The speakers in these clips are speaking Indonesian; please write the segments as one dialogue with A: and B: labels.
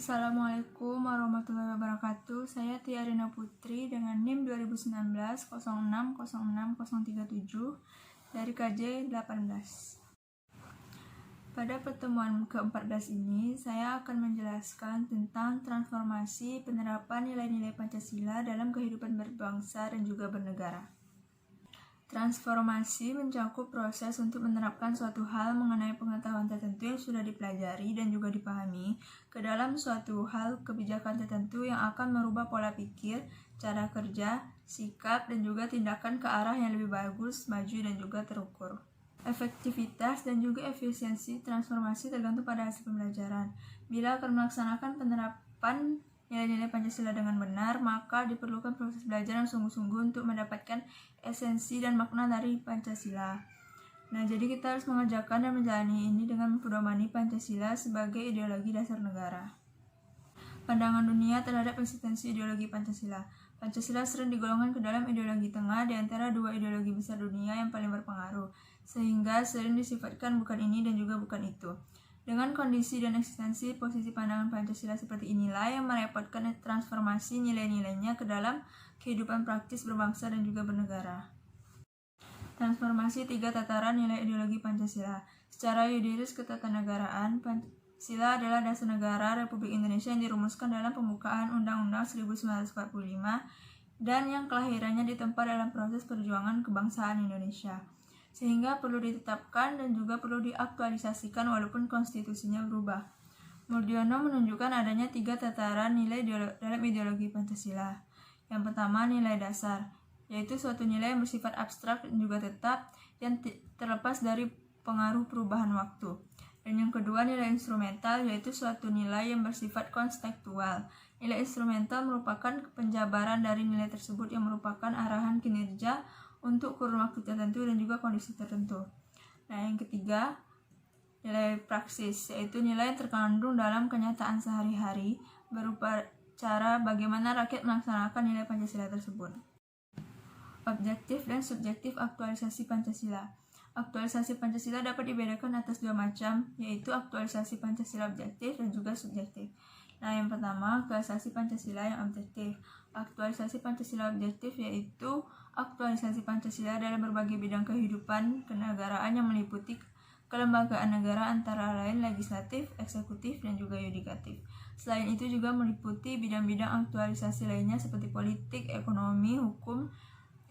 A: Assalamualaikum warahmatullahi wabarakatuh. Saya Tia Rina Putri dengan NIM 2019 0606037 dari KJ 18. Pada pertemuan ke-14 ini, saya akan menjelaskan tentang transformasi penerapan nilai-nilai Pancasila dalam kehidupan berbangsa dan juga bernegara. Transformasi mencakup proses untuk menerapkan suatu hal mengenai pengetahuan tertentu yang sudah dipelajari dan juga dipahami ke dalam suatu hal kebijakan tertentu yang akan merubah pola pikir, cara kerja, sikap, dan juga tindakan ke arah yang lebih bagus, maju, dan juga terukur. Efektivitas dan juga efisiensi transformasi tergantung pada hasil pembelajaran. Bila akan melaksanakan penerapan nilai-nilai Pancasila dengan benar, maka diperlukan proses belajar yang sungguh-sungguh untuk mendapatkan esensi dan makna dari Pancasila. Nah, jadi kita harus mengerjakan dan menjalani ini dengan mempedomani Pancasila sebagai ideologi dasar negara. Pandangan dunia terhadap eksistensi ideologi Pancasila. Pancasila sering digolongkan ke dalam ideologi tengah di antara dua ideologi besar dunia yang paling berpengaruh, sehingga sering disifatkan bukan ini dan juga bukan itu. Dengan kondisi dan eksistensi posisi pandangan Pancasila seperti inilah yang merepotkan transformasi nilai-nilainya ke dalam kehidupan praktis berbangsa dan juga bernegara. Transformasi tiga tataran nilai ideologi Pancasila. Secara yuridis ketatanegaraan, Pancasila adalah dasar negara Republik Indonesia yang dirumuskan dalam pembukaan Undang-Undang 1945 dan yang kelahirannya ditempa dalam proses perjuangan kebangsaan Indonesia, sehingga perlu ditetapkan dan juga perlu diaktualisasikan walaupun konstitusinya berubah. Murdiono menunjukkan adanya tiga tataran nilai dalam ideologi Pancasila. Yang pertama, nilai dasar, yaitu suatu nilai yang bersifat abstrak dan juga tetap yang terlepas dari pengaruh perubahan waktu. Dan yang kedua, nilai instrumental, yaitu suatu nilai yang bersifat konstekstual. Nilai instrumental merupakan penjabaran dari nilai tersebut yang merupakan arahan kinerja untuk kurun waktu tertentu dan juga kondisi tertentu. Nah, yang ketiga, nilai praksis, yaitu nilai yang terkandung dalam kenyataan sehari-hari berupa cara bagaimana rakyat melaksanakan nilai Pancasila tersebut. Objektif dan subjektif aktualisasi Pancasila. Aktualisasi Pancasila dapat dibedakan atas dua macam, yaitu aktualisasi Pancasila objektif dan juga subjektif. Nah, yang pertama, aktualisasi Pancasila yang objektif. Aktualisasi Pancasila objektif yaitu aktualisasi Pancasila dalam berbagai bidang kehidupan kenegaraan yang meliputi kelembagaan negara antara lain legislatif, eksekutif, dan juga yudikatif. Selain itu juga meliputi bidang-bidang aktualisasi lainnya seperti politik, ekonomi, hukum,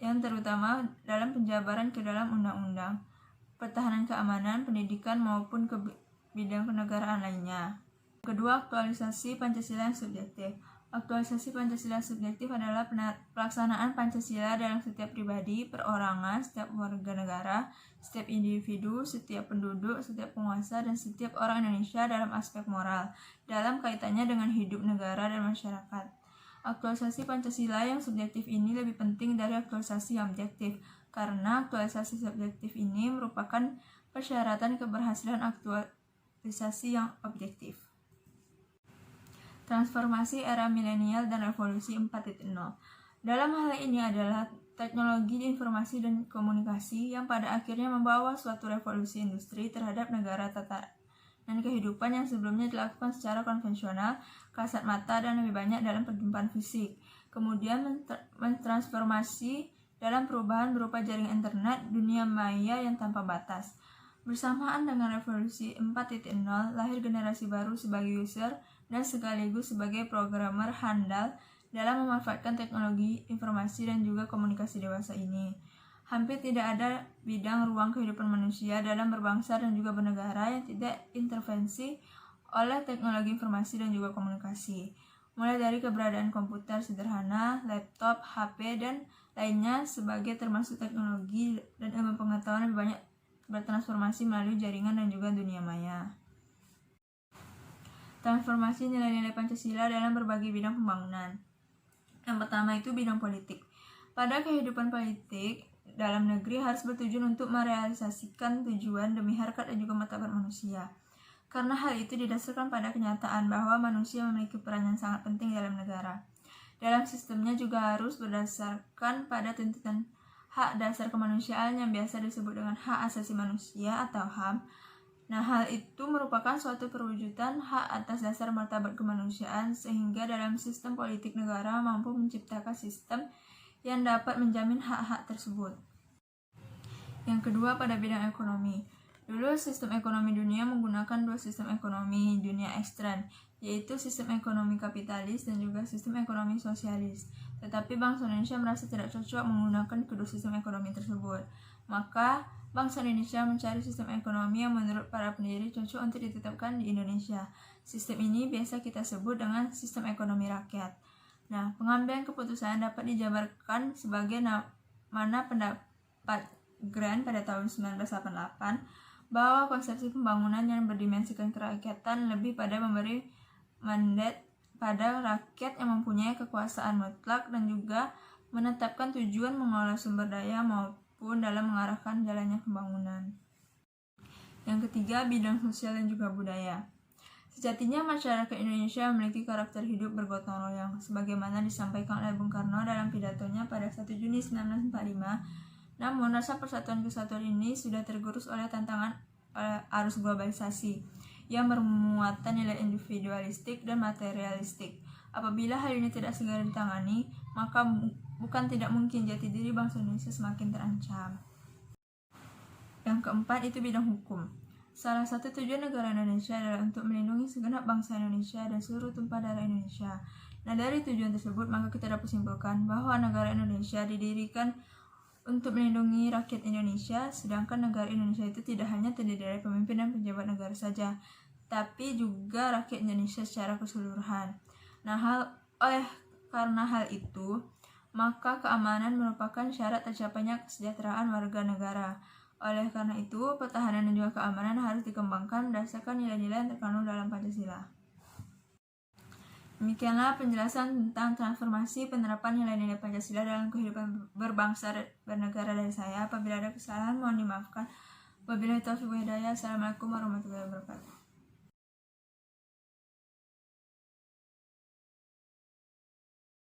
A: yang terutama dalam penjabaran ke dalam undang-undang, pertahanan keamanan, pendidikan, maupun ke bidang kenegaraan lainnya. Kedua, aktualisasi Pancasila yang subjektif. Aktualisasi Pancasila subjektif adalah pelaksanaan Pancasila dalam setiap pribadi, perorangan, setiap warga negara, setiap individu, setiap penduduk, setiap penguasa, dan setiap orang Indonesia dalam aspek moral, dalam kaitannya dengan hidup negara dan masyarakat. Aktualisasi Pancasila yang subjektif ini lebih penting dari aktualisasi yang objektif, karena aktualisasi subjektif ini merupakan persyaratan keberhasilan aktualisasi yang objektif. Transformasi era milenial dan revolusi 4.0. Dalam hal ini adalah teknologi informasi dan komunikasi yang pada akhirnya membawa suatu revolusi industri terhadap negara tatanan kehidupan yang sebelumnya dilakukan secara konvensional, kasat mata, dan lebih banyak dalam perjumpaan fisik. Kemudian mentransformasi dalam perubahan berupa jaringan internet, dunia maya yang tanpa batas. Bersamaan dengan revolusi 4.0, lahir generasi baru sebagai user dan sekaligus sebagai programmer handal dalam memanfaatkan teknologi informasi dan juga komunikasi dewasa ini. Hampir tidak ada bidang ruang kehidupan manusia dalam berbangsa dan juga bernegara yang tidak intervensi oleh teknologi informasi dan juga komunikasi. Mulai dari keberadaan komputer sederhana, laptop, HP, dan lainnya sebagai termasuk teknologi dan ilmu pengetahuan lebih banyak bertransformasi melalui jaringan dan juga dunia maya. Transformasi nilai-nilai Pancasila dalam berbagai bidang pembangunan. Yang pertama itu bidang politik. Pada kehidupan politik, dalam negeri harus bertujuan untuk merealisasikan tujuan demi harkat dan juga martabat manusia. Karena hal itu didasarkan pada kenyataan bahwa manusia memiliki peran yang sangat penting dalam negara. Dalam sistemnya juga harus berdasarkan pada tuntutan hak dasar kemanusiaan yang biasa disebut dengan hak asasi manusia atau HAM, Nah, hal itu merupakan suatu perwujudan hak atas dasar martabat kemanusiaan sehingga dalam sistem politik negara mampu menciptakan sistem yang dapat menjamin hak-hak tersebut. Yang kedua, pada bidang ekonomi. Dulu sistem ekonomi dunia menggunakan dua sistem ekonomi dunia ekstern, yaitu sistem ekonomi kapitalis dan juga sistem ekonomi sosialis. Tetapi bangsa Indonesia merasa tidak cocok menggunakan kedua sistem ekonomi tersebut. Maka bangsa Indonesia mencari sistem ekonomi yang menurut para pendiri cocok untuk ditetapkan di Indonesia. Sistem ini biasa kita sebut dengan sistem ekonomi rakyat. Nah, pengambilan keputusan dapat dijabarkan sebagai mana pendapat Grant pada tahun 1988 bahwa konsepsi pembangunan yang berdimensikan kerakyatan lebih pada memberi mandat pada rakyat yang mempunyai kekuasaan mutlak dan juga menetapkan tujuan mengelola sumber daya maupun dalam mengarahkan jalannya pembangunan. Yang ketiga, bidang sosial dan juga budaya. Sejatinya masyarakat Indonesia memiliki karakter hidup bergotong royong, sebagaimana disampaikan oleh Bung Karno dalam pidatonya pada 1 Juni 1945. Namun, rasa persatuan kesatuan ini sudah tergerus oleh tantangan arus globalisasi yang bermuatan nilai individualistik dan materialistik. Apabila hal ini tidak segera ditangani, maka bukan tidak mungkin jati diri bangsa Indonesia semakin terancam. Yang keempat itu bidang hukum. Salah satu tujuan negara Indonesia adalah untuk melindungi segenap bangsa Indonesia dan seluruh tumpah darah Indonesia. Nah, dari tujuan tersebut, maka kita dapat simpulkan bahwa negara Indonesia didirikan untuk melindungi rakyat Indonesia, sedangkan negara Indonesia itu tidak hanya terdiri dari pemimpin dan pejabat negara saja, tapi juga rakyat Indonesia secara keseluruhan. Nah, karena hal itu, maka keamanan merupakan syarat tercapainya kesejahteraan warga negara. Oleh karena itu, pertahanan dan juga keamanan harus dikembangkan berdasarkan nilai-nilai yang terkandung dalam Pancasila. Demikianlah penjelasan tentang transformasi penerapan nilai-nilai Pancasila dalam kehidupan berbangsa dan bernegara dari saya. Apabila ada kesalahan, mohon dimaafkan. Wabillahi taufiq wal hidayah. Assalamualaikum warahmatullahi wabarakatuh.